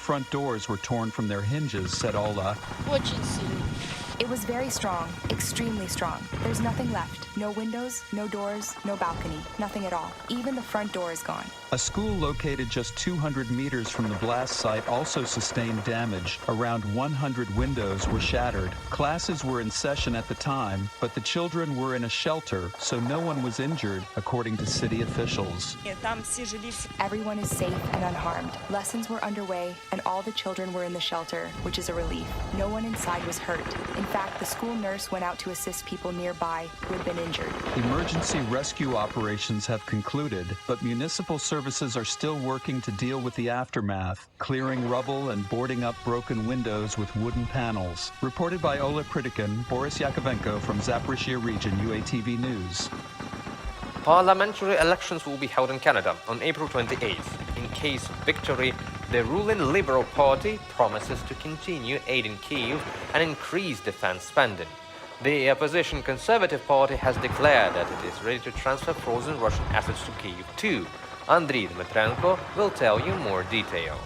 front doors were torn from their hinges, said Ola. Очень сильно. It was very strong, extremely strong. There's nothing left. No windows, no doors, no balcony, nothing at all. Even the front door is gone. A school located just 200 meters from the blast site also sustained damage. Around 100 windows were shattered. Classes were in session at the time, but the children were in a shelter, so no one was injured, according to city officials. Everyone is safe and unharmed. Lessons were underway, and all the children were in the shelter, which is a relief. No one inside was hurt. In fact, the school nurse went out to assist people nearby who had been injured. Emergency rescue operations have concluded, but municipal services are still working to deal with the aftermath, clearing rubble and boarding up broken windows with wooden panels. Reported by Ola Pritikin, Boris Yakovenko from Zaporizhzhia Region, UATV News. Parliamentary elections will be held in Canada on April 28th. In case of victory, the ruling Liberal Party promises to continue aiding Kyiv and increase defense spending. The opposition Conservative Party has declared that it is ready to transfer frozen Russian assets to Kyiv too. Andriy Dmitrenko will tell you more details.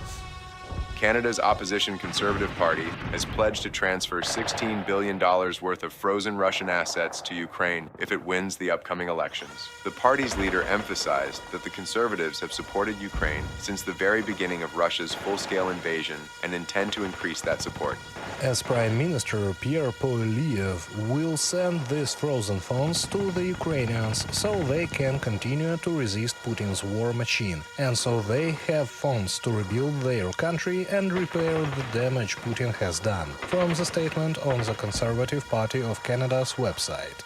Canada's opposition Conservative Party has pledged to transfer $16 billion worth of frozen Russian assets to Ukraine if it wins the upcoming elections. The party's leader emphasized that the Conservatives have supported Ukraine since the very beginning of Russia's full-scale invasion and intend to increase that support. As Prime Minister, Pierre Poilievre will send these frozen funds to the Ukrainians so they can continue to resist Putin's war machine, and so they have funds to rebuild their country and repair the damage Putin has done, from the statement on the Conservative Party of Canada's website.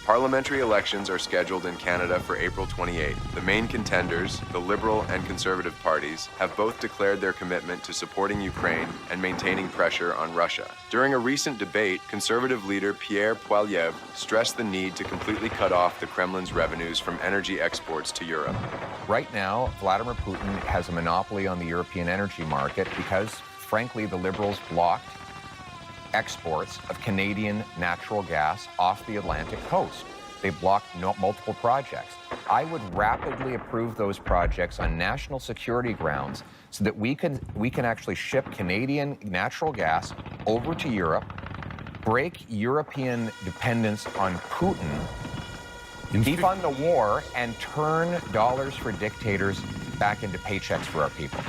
Parliamentary elections are scheduled in Canada for April 28. The main contenders, the Liberal and Conservative parties, have both declared their commitment to supporting Ukraine and maintaining pressure on Russia. During a recent debate, Conservative leader Pierre Poilievre stressed the need to completely cut off the Kremlin's revenues from energy exports to Europe. Right now, Vladimir Putin has a monopoly on the European energy market because, frankly, the Liberals blocked exports of Canadian natural gas off the Atlantic coast. They blocked multiple projects. I would rapidly approve those projects on national security grounds so that we can actually ship Canadian natural gas over to Europe, break European dependence on Putin, defund the war, and turn dollars for dictators back into paychecks for our people.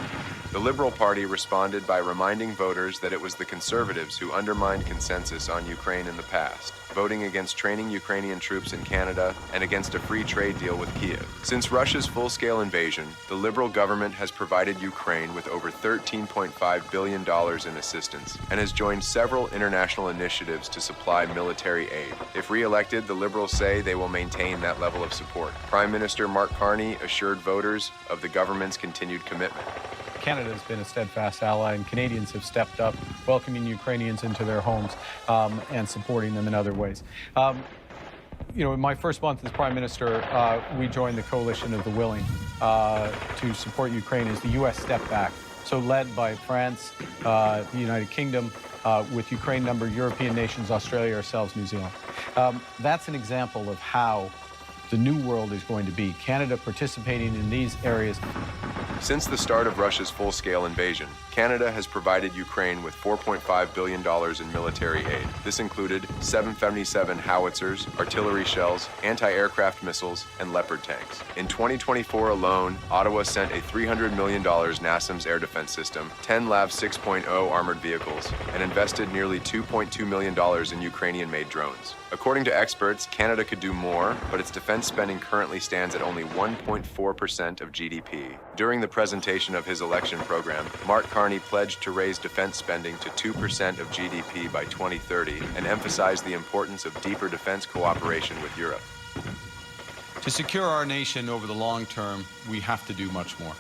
The Liberal Party responded by reminding voters that it was the Conservatives who undermined consensus on Ukraine in the past, voting against training Ukrainian troops in Canada and against a free trade deal with Kyiv. Since Russia's full-scale invasion, the Liberal government has provided Ukraine with over $13.5 billion in assistance and has joined several international initiatives to supply military aid. If re-elected, the Liberals say they will maintain that level of support. Prime Minister Mark Carney assured voters of the government's continued commitment. Canada has been a steadfast ally, and Canadians have stepped up, welcoming Ukrainians into their homes and supporting them in other ways. In my first month as Prime Minister, we joined the coalition of the willing to support Ukraine as the U.S. stepped back. So led by France, the United Kingdom, with Ukraine-numbered European nations, Australia, ourselves, New Zealand. That's an example of how the new world is going to be. Canada participating in these areas. Since the start of Russia's full-scale invasion, Canada has provided Ukraine with $4.5 billion in military aid. This included 777 howitzers, artillery shells, anti-aircraft missiles, and Leopard tanks. In 2024 alone, Ottawa sent a $300 million NASAMS air defense system, 10 LAV 6.0 armored vehicles, and invested nearly $2.2 million in Ukrainian-made drones. According to experts, Canada could do more, but its defense spending currently stands at only 1.4% of GDP. During the presentation of his election program, Mark Carney pledged to raise defense spending to 2% of GDP by 2030 and emphasized the importance of deeper defense cooperation with Europe. To secure our nation over the long term, we have to do much more.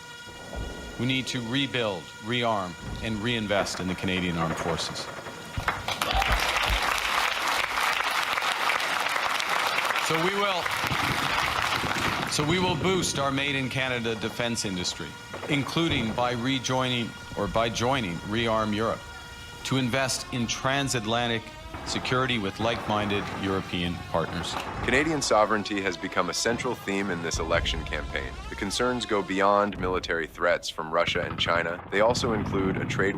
We need to rebuild, rearm, and reinvest in the Canadian Armed Forces. So we will boost our Made in Canada defense industry, including by joining Rearm Europe, to invest in transatlantic security with like-minded European partners. Canadian sovereignty has become a central theme in this election campaign. The concerns go beyond military threats from Russia and China. They also include a trade war